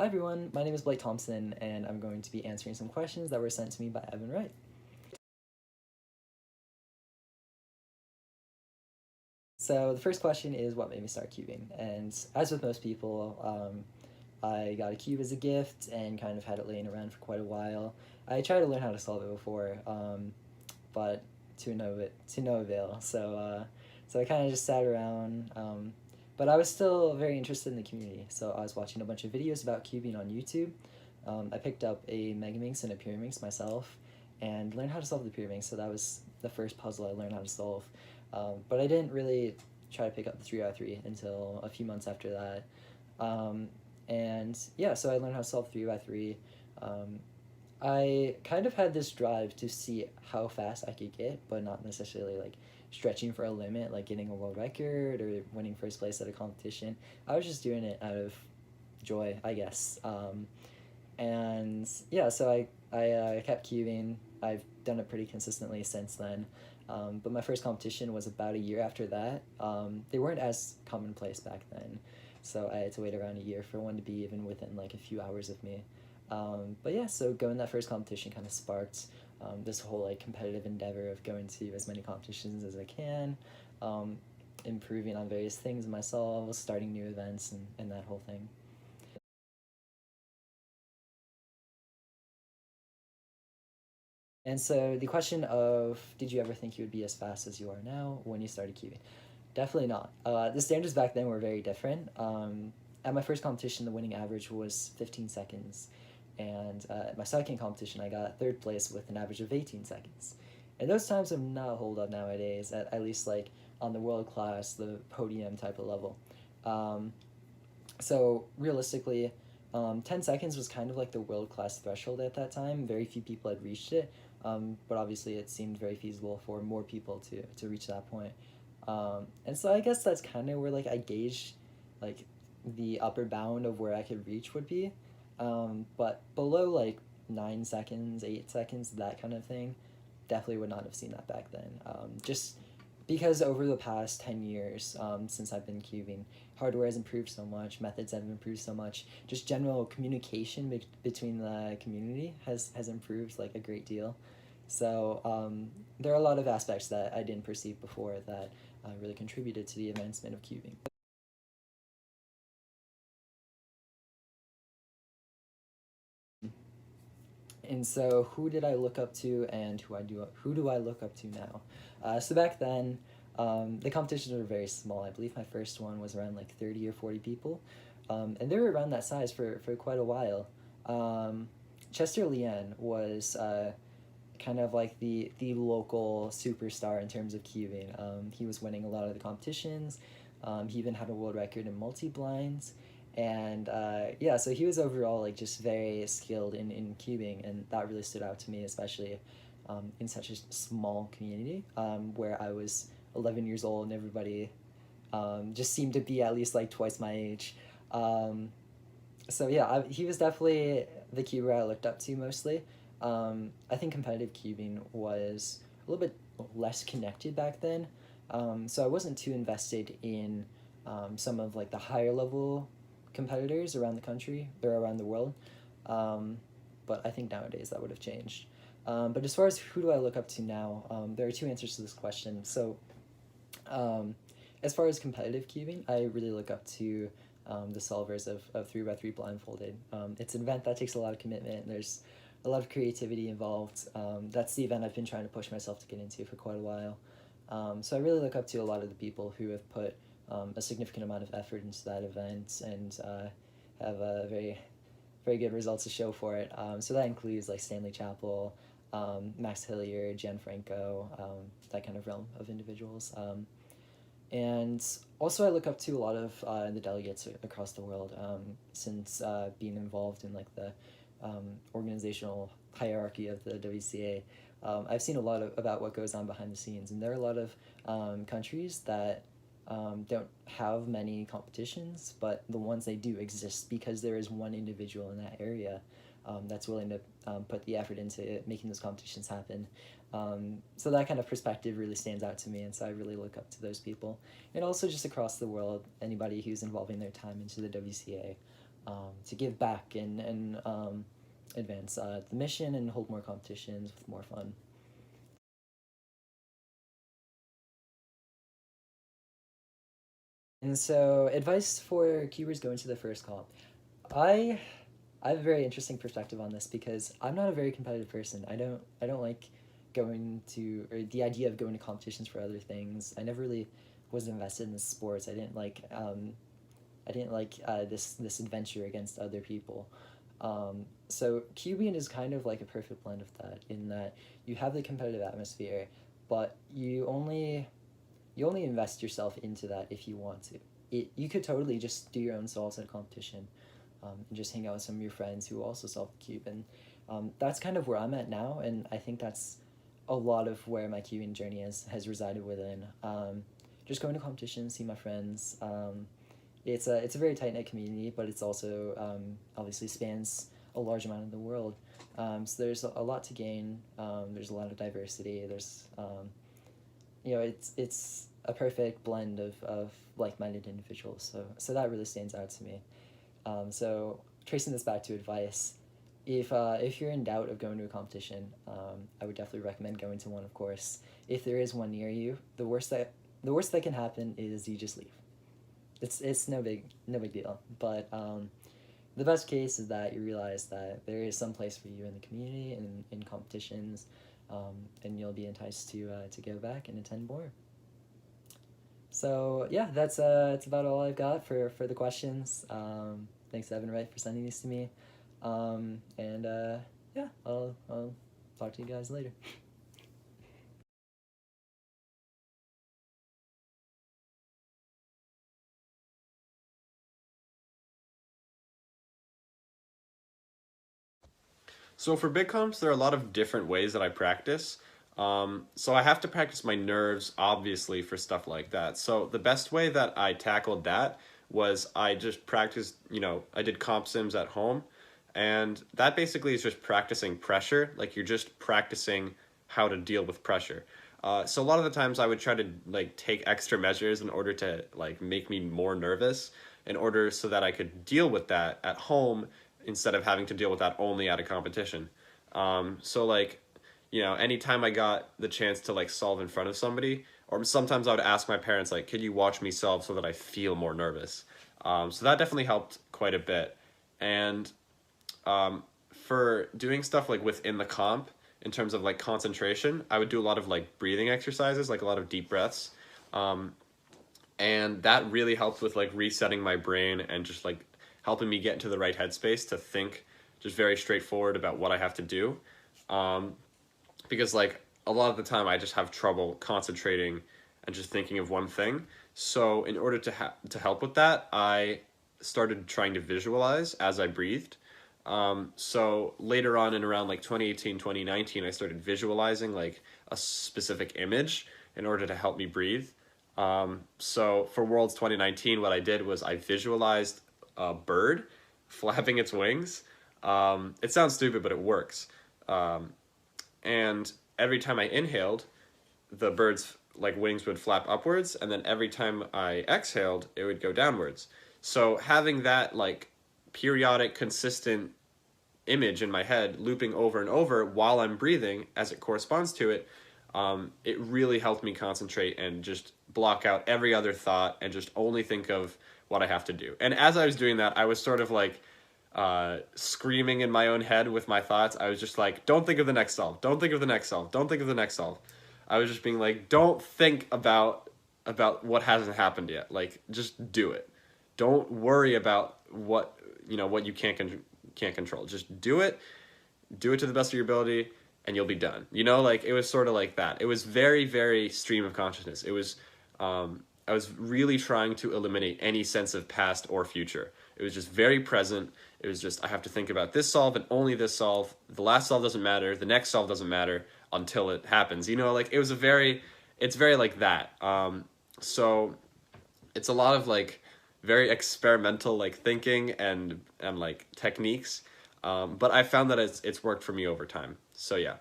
Hi everyone, my name is Blake Thompson, and I'm going to be answering some questions that were sent to me by Evan Wright. So the first question is what made me start cubing, and as with most people, I got a cube as a gift and kind of had it laying around for quite a while. I tried to learn how to solve it before, but to no avail. So I kind of just sat around, but I was still very interested in the community. So I was watching a bunch of videos about cubing on YouTube. I picked up a Megaminx and a Pyraminx myself, and learned how to solve the Pyraminx. So that was the first puzzle I learned how to solve. But I didn't really try to pick up the 3x3 until a few months after that. And yeah, so I learned how to solve 3x3. I kind of had this drive to see how fast I could get, but not necessarily like stretching for a limit, like getting a world record or winning first place at a competition. I was just doing it out of joy, I guess. And yeah, so I kept cubing. I've done it pretty consistently since then. But my first competition was about a year after that. They weren't as commonplace back then, so I had to wait around a year for one to be even within like a few hours of me. But yeah, so going that first competition kind of sparked this whole like competitive endeavor of going to as many competitions as I can, improving on various things myself, starting new events, and that whole thing. And so the question of, did you ever think you would be as fast as you are now when you started cubing? Definitely not. The standards back then were very different. At my first competition, the winning average was 15 seconds. And at my second competition, I got third place with an average of 18 seconds. And those times have not hold up nowadays, at least like on the world class, the podium type of level. Um, so realistically, 10 seconds was kind of like the world class threshold at that time. Very few people had reached it, but obviously it seemed very feasible for more people to reach that point. And so I guess that's kind of where like I gauged like the upper bound of where I could reach would be. But below like 9 seconds, 8 seconds, that kind of thing, definitely would not have seen that back then. Just because over the past 10 years, since I've been cubing, hardware has improved so much, methods have improved so much, just general communication between the community has improved like a great deal. So there are a lot of aspects that I didn't perceive before that really contributed to the advancement of cubing. And so who did I look up to, and who do I look up to now? So back then, the competitions were very small. I believe my first one was around like 30 or 40 people, and they were around that size for quite a while. Chester Lien was kind of like the local superstar in terms of cubing. He was winning a lot of the competitions. He even had a world record in multi-blinds. And yeah, so he was overall like just very skilled in cubing, and that really stood out to me, especially in such a small community where I was 11 years old and everybody just seemed to be at least like twice my age. Um, so yeah, he was definitely the cuber I looked up to mostly. I think competitive cubing was a little bit less connected back then, so I wasn't too invested in some of like the higher level competitors around the country or around the world. Um, but I think nowadays that would have changed. But as far as who do I look up to now, there are two answers to this question. So um, as far as competitive cubing, I really look up to the solvers of 3x3 blindfolded. It's an event that takes a lot of commitment. There's a lot of creativity involved. That's the event I've been trying to push myself to get into for quite a while. So I really look up to a lot of the people who have put a significant amount of effort into that event and have very good results to show for it. So that includes like Stanley Chappell, Max Hilliard, Gianfranco, that kind of realm of individuals. And also I look up to a lot of the delegates across the world since being involved in like the organizational hierarchy of the WCA. I've seen a lot about what goes on behind the scenes, and there are a lot of countries that don't have many competitions, but the ones they do exist because there is one individual in that area that's willing to put the effort into making those competitions happen. So that kind of perspective really stands out to me, and so I really look up to those people. And also just across the world, anybody who's involving their time into the WCA. to give back and advance the mission and hold more competitions with more fun. And so, advice for cubers going to the first comp. I I have a very interesting perspective on this because I'm not a very competitive person. I don't like going to, or the idea of going to competitions for other things. I never really was invested in the sports. I didn't like this adventure against other people. So Cubian is kind of like a perfect blend of that, in that you have the competitive atmosphere, but you only invest yourself into that if you want to. You could totally just do your own solves at a competition, and just hang out with some of your friends who also solve the cube. And that's kind of where I'm at now, and I think that's a lot of where my cubing journey has resided within. Just going to competitions, see my friends. It's a very tight knit community, but it's also obviously spans a large amount of the world. So there's a lot to gain. There's a lot of diversity. It's a perfect blend of like-minded individuals. So that really stands out to me. So tracing this back to advice, if you're in doubt of going to a competition, I would definitely recommend going to one. Of course, if there is one near you, the worst that can happen is you just leave. It's no big deal. But the best case is that you realize that there is some place for you in the community and in competitions, and you'll be enticed to go back and attend more. So yeah, that's about all I've got for the questions. Thanks Evan Wright for sending these to me, and yeah, I'll talk to you guys later. So for big comps, there are a lot of different ways that I practice. So I have to practice my nerves, obviously, for stuff like that. So the best way that I tackled that was I just practiced, I did comp sims at home. And that basically is just practicing pressure. Like you're just practicing how to deal with pressure. So a lot of the times I would try to like take extra measures in order to like make me more nervous, in order so that I could deal with that at home instead of having to deal with that only at a competition. So like, anytime I got the chance to like solve in front of somebody, or sometimes I would ask my parents like, "Could you watch me solve so that I feel more nervous?" So that definitely helped quite a bit. And for doing stuff like within the comp, in terms of like concentration, I would do a lot of like breathing exercises, like a lot of deep breaths. Um, and that really helped with like resetting my brain and just like helping me get into the right headspace to think just very straightforward about what I have to do. Um, because like a lot of the time I just have trouble concentrating and just thinking of one thing. So in order to help with that, I started trying to visualize as I breathed. So later on in around like 2018, 2019, I started visualizing like a specific image in order to help me breathe. So for Worlds 2019, what I did was I visualized a bird flapping its wings. It sounds stupid, but it works. Um, and every time I inhaled, the bird's like wings would flap upwards, and then every time I exhaled, it would go downwards. So having that like periodic, consistent image in my head looping over and over while I'm breathing as it corresponds to it, it really helped me concentrate and just block out every other thought and just only think of what I have to do. And as I was doing that, I was sort of like screaming in my own head with my thoughts. I was just like, don't think of the next solve. Don't think of the next solve. Don't think of the next solve. I was just being like, don't think about what hasn't happened yet. Like, just do it. Don't worry about what you can't control. Just do it. Do it to the best of your ability, and you'll be done. Like it was sort of like that. It was very, very stream of consciousness. It was, I was really trying to eliminate any sense of past or future. It was just very present. It was just, I have to think about this solve and only this solve. The last solve doesn't matter. The next solve doesn't matter until it happens. Like it's very like that. So it's a lot of like very experimental like thinking and like techniques. But I found that it's worked for me over time. So yeah,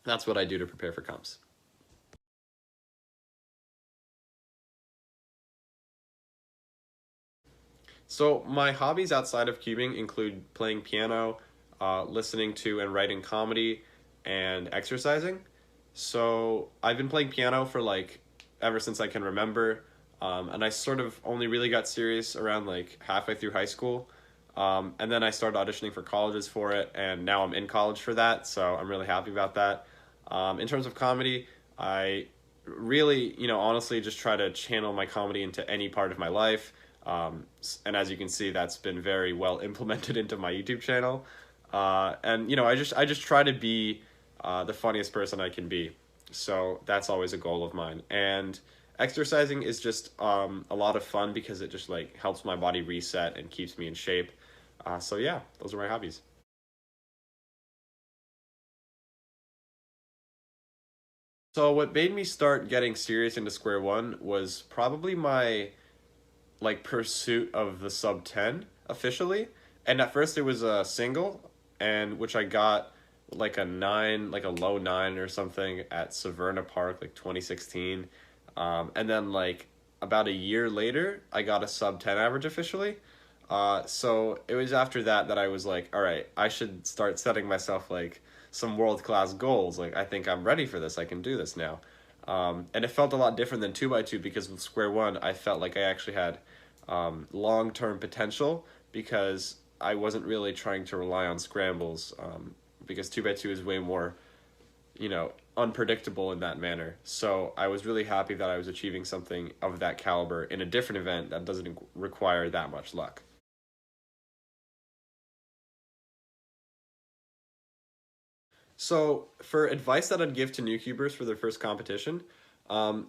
that's what I do to prepare for comps. So my hobbies outside of cubing include playing piano, listening to and writing comedy, and exercising. So I've been playing piano for like ever since I can remember, and I sort of only really got serious around like halfway through high school, and then I started auditioning for colleges for it, and now I'm in college for that. So I'm really happy about that. In terms of comedy, I really, honestly just try to channel my comedy into any part of my life. And as you can see, that's been very well implemented into my YouTube channel. And I just try to be the funniest person I can be. So that's always a goal of mine. And exercising is just a lot of fun because it just like helps my body reset and keeps me in shape. So yeah, those are my hobbies. So what made me start getting serious into Square One was probably my like pursuit of the sub 10 officially. And at first it was a single, and which I got like a 9, like a low 9 or something at Severna Park like 2016. And then like about a year later I got a sub 10 average officially. So it was after that that I was like, all right, I should start setting myself like some world class goals. Like, I think I'm ready for this. I can do this now. And it felt a lot different than 2 by 2 because with Square One, I felt like I actually had long term potential because I wasn't really trying to rely on scrambles, because 2 by 2 is way more, unpredictable in that manner. So I was really happy that I was achieving something of that caliber in a different event that doesn't require that much luck. So, for advice that I'd give to new cubers for their first competition,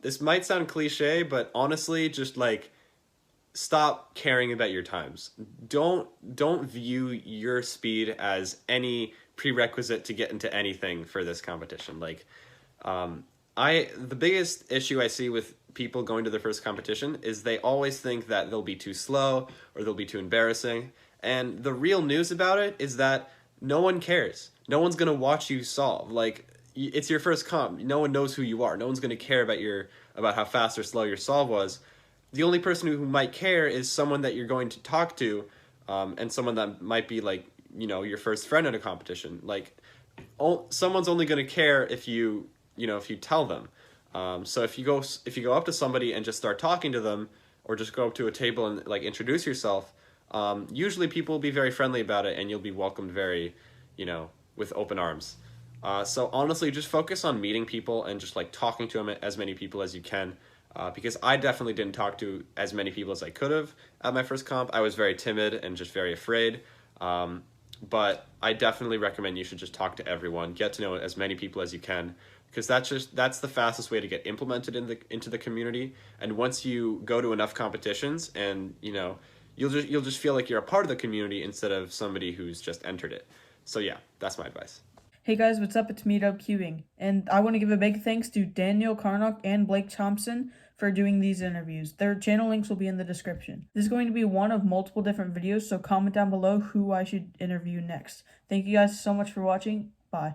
this might sound cliche, but honestly, just like stop caring about your times. Don't view your speed as any prerequisite to get into anything for this competition. Like, I the biggest issue I see with people going to their first competition is they always think that they'll be too slow or they'll be too embarrassing. And the real news about it is that no one cares. No one's gonna watch you solve. Like, it's your first comp. No one knows who you are. No one's gonna care about how fast or slow your solve was. The only person who might care is someone that you're going to talk to, and someone that might be like your first friend in a competition. Like, someone's only going to care if you tell them. So if you go up to somebody and just start talking to them, or just go up to a table and like introduce yourself, usually people will be very friendly about it, and you'll be welcomed very, with open arms. So honestly, just focus on meeting people and just like talking to them, as many people as you can. Because I definitely didn't talk to as many people as I could have at my first comp. I was very timid and just very afraid. But I definitely recommend you should just talk to everyone, get to know as many people as you can, because that's the fastest way to get implemented into the community. And once you go to enough competitions, and you'll just feel like you're a part of the community instead of somebody who's just entered it. So yeah, that's my advice. Hey guys, what's up? It's Meetup Queuing, and I want to give a big thanks to Daniel Karnaukh and Blake Thompson for doing these interviews. Their channel links will be in the description. This is going to be one of multiple different videos, so comment down below who I should interview next. Thank you guys so much for watching. Bye.